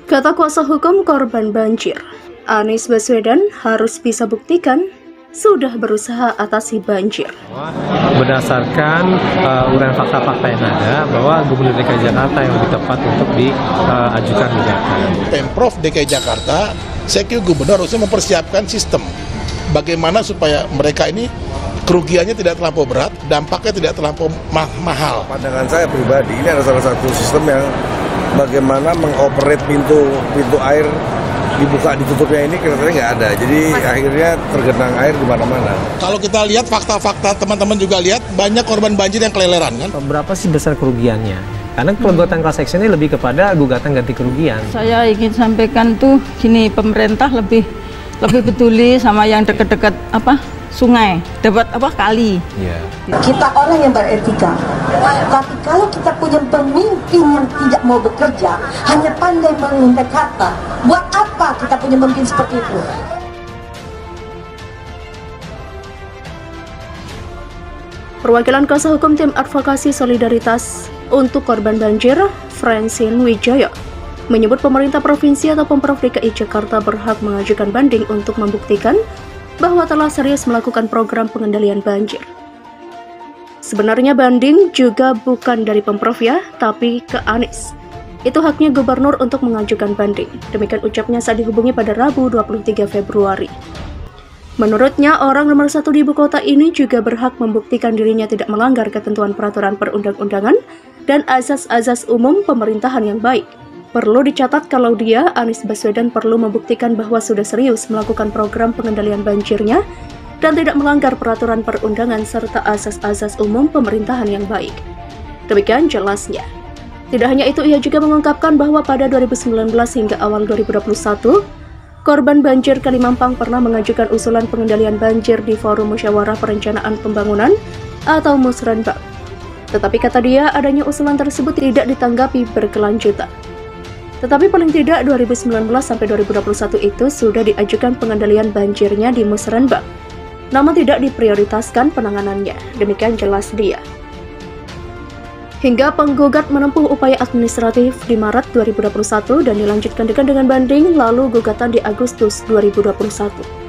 Kata kuasa hukum korban banjir, Anies Baswedan harus bisa buktikan sudah berusaha atasi banjir. Berdasarkan uraian fakta-fakta yang ada, bahwa Gubernur DKI Jakarta yang lebih tepat untuk diajukan gugatan. Pemprov DKI Jakarta, saya kira Gubernur harusnya mempersiapkan sistem bagaimana supaya mereka ini kerugiannya tidak terlampau berat, dampaknya tidak terlampau mahal. Pandangan saya pribadi, ini adalah salah satu sistem yang bagaimana mengoperate pintu air dibuka ditutupnya ini kira-kira nggak ada, jadi akhirnya tergenang air di mana-mana. Kalau kita lihat fakta-fakta, teman-teman juga lihat banyak korban banjir yang keleleran kan? Berapa sih besar kerugiannya? Karena gugatan class action ini lebih kepada gugatan ganti kerugian. Saya ingin sampaikan tuh gini, pemerintah lebih peduli sama yang dekat-dekat sungai, dapat kali. Yeah. Kita orang yang beretika, tapi kalau kita punya pemimpin yang tidak mau bekerja, hanya pandai mengindah kata, buat apa kita punya pemimpin seperti itu? Perwakilan kuasa hukum tim advokasi solidaritas untuk korban banjir, Francine Wijaya, menyebut pemerintah provinsi atau Pemprov DKI Jakarta berhak mengajukan banding untuk membuktikan bahwa telah serius melakukan program pengendalian banjir. Sebenarnya banding juga bukan dari Pemprov ya, tapi ke Anies. Itu haknya gubernur untuk mengajukan banding. Demikian ucapnya saat dihubungi pada Rabu 23 Februari. Menurutnya, orang nomor 1 di ibu kota ini juga berhak membuktikan dirinya tidak melanggar ketentuan peraturan perundang-undangan dan azas-azas umum pemerintahan yang baik. Perlu dicatat kalau dia, Anies Baswedan, perlu membuktikan bahwa sudah serius melakukan program pengendalian banjirnya dan tidak melanggar peraturan perundangan serta asas-asas umum pemerintahan yang baik. Demikian jelasnya. Tidak hanya itu, ia juga mengungkapkan bahwa pada 2019 hingga awal 2021, korban banjir Kalimampang pernah mengajukan usulan pengendalian banjir di Forum Musyawarah Perencanaan Pembangunan atau Musrenbang. Tetapi kata dia, adanya usulan tersebut tidak ditanggapi berkelanjutan. Tetapi paling tidak 2019 sampai 2021 itu sudah diajukan pengendalian banjirnya di Musrenbang, namun tidak diprioritaskan penanganannya. Demikian jelas dia. Hingga penggugat menempuh upaya administratif di Maret 2021 dan dilanjutkan dengan banding, lalu gugatan di Agustus 2021.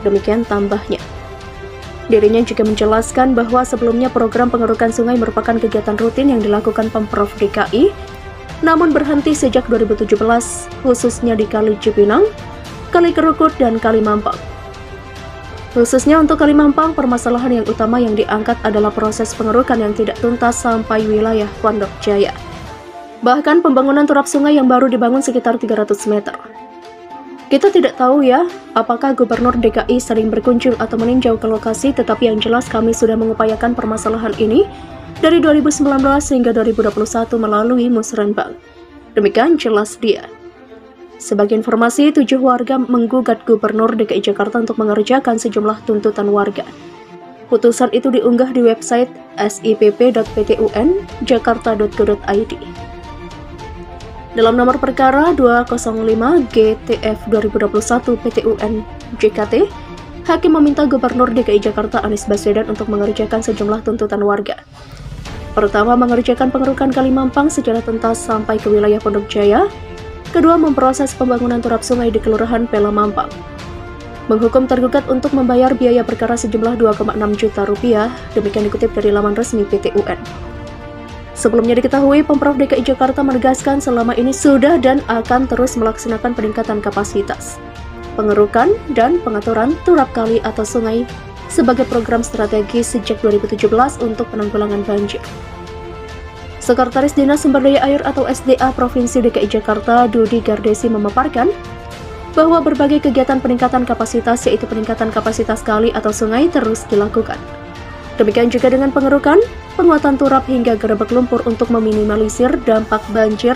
Demikian tambahnya. Dirinya juga menjelaskan bahwa sebelumnya program pengerukan sungai merupakan kegiatan rutin yang dilakukan Pemprov DKI, namun berhenti sejak 2017, khususnya di Kali Cipinang, Kali Kerukut, dan Kali Mampang. Khususnya untuk Kali Mampang, permasalahan yang utama yang diangkat adalah proses pengerukan yang tidak tuntas sampai wilayah Pondok Jaya. Bahkan pembangunan turap sungai yang baru dibangun sekitar 300 meter. Kita tidak tahu ya, apakah Gubernur DKI sering berkunjung atau meninjau ke lokasi, tetapi yang jelas kami sudah mengupayakan permasalahan ini dari 2019 hingga 2021 melalui Musrenbang. Demikian jelas dia. Sebagai informasi, 7 warga menggugat Gubernur DKI Jakarta untuk mengerjakan sejumlah tuntutan warga. Putusan itu diunggah di website sipp.ptun.jakarta.go.id. Dalam nomor perkara 205 GTF 2021 PTUN JKT, Hakim meminta Gubernur DKI Jakarta Anies Baswedan untuk mengerjakan sejumlah tuntutan warga. Pertama, mengerjakan pengerukan Kali Mampang secara tuntas sampai ke wilayah Pondok Jaya. Kedua, memproses pembangunan turap sungai di Kelurahan Pela Mampang. Menghukum tergugat untuk membayar biaya perkara sejumlah 2,6 juta rupiah, demikian dikutip dari laman resmi PTUN. Sebelumnya diketahui, Pemprov DKI Jakarta menegaskan selama ini sudah dan akan terus melaksanakan peningkatan kapasitas, pengerukan, dan pengaturan turap kali atau sungai sebagai program strategis sejak 2017 untuk penanggulangan banjir. Sekretaris Dinas Sumber Daya Air atau SDA Provinsi DKI Jakarta, Dudi Gardesi, memaparkan bahwa berbagai kegiatan peningkatan kapasitas, yaitu peningkatan kapasitas kali atau sungai, terus dilakukan. Demikian juga dengan pengerukan, penguatan turap hingga gerebek lumpur untuk meminimalisir dampak banjir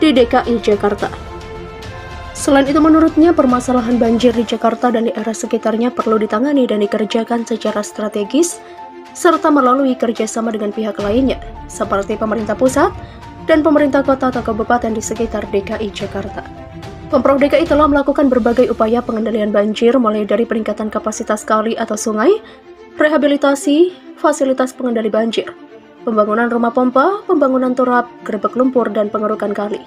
di DKI Jakarta. Selain itu, menurutnya permasalahan banjir di Jakarta dan di area sekitarnya perlu ditangani dan dikerjakan secara strategis, serta melalui kerjasama dengan pihak lainnya, seperti pemerintah pusat dan pemerintah kota atau kabupaten di sekitar DKI Jakarta. Pemprov DKI telah melakukan berbagai upaya pengendalian banjir, mulai dari peningkatan kapasitas kali atau sungai, rehabilitasi, fasilitas pengendali banjir, pembangunan rumah pompa, pembangunan turap, gerebek lumpur, dan pengerukan kali.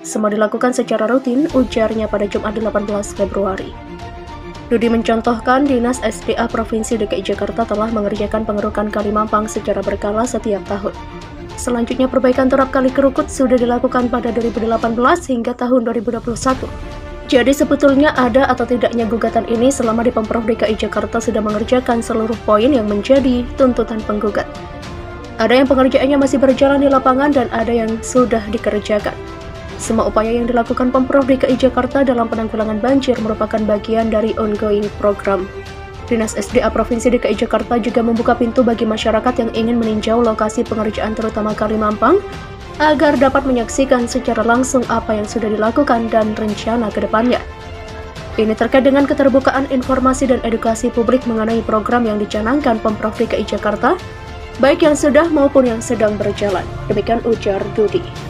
Semua dilakukan secara rutin, ujarnya pada Jumat 18 Februari. Dudi mencontohkan Dinas SDA Provinsi DKI Jakarta telah mengerjakan pengerukan Kali Mampang secara berkala setiap tahun. Selanjutnya perbaikan turap Kali Kerukut sudah dilakukan pada 2018 hingga tahun 2021. Jadi sebetulnya ada atau tidaknya gugatan ini selama di Pemprov DKI Jakarta sudah mengerjakan seluruh poin yang menjadi tuntutan penggugat. Ada yang pengerjaannya masih berjalan di lapangan dan ada yang sudah dikerjakan. Semua upaya yang dilakukan Pemprov DKI Jakarta dalam penanggulangan banjir merupakan bagian dari ongoing program. Dinas SDA Provinsi DKI Jakarta juga membuka pintu bagi masyarakat yang ingin meninjau lokasi pengerjaan terutama Kali Mampang agar dapat menyaksikan secara langsung apa yang sudah dilakukan dan rencana ke depannya. Ini terkait dengan keterbukaan informasi dan edukasi publik mengenai program yang dicanangkan Pemprov DKI Jakarta, baik yang sudah maupun yang sedang berjalan. Demikian ujar Dudi.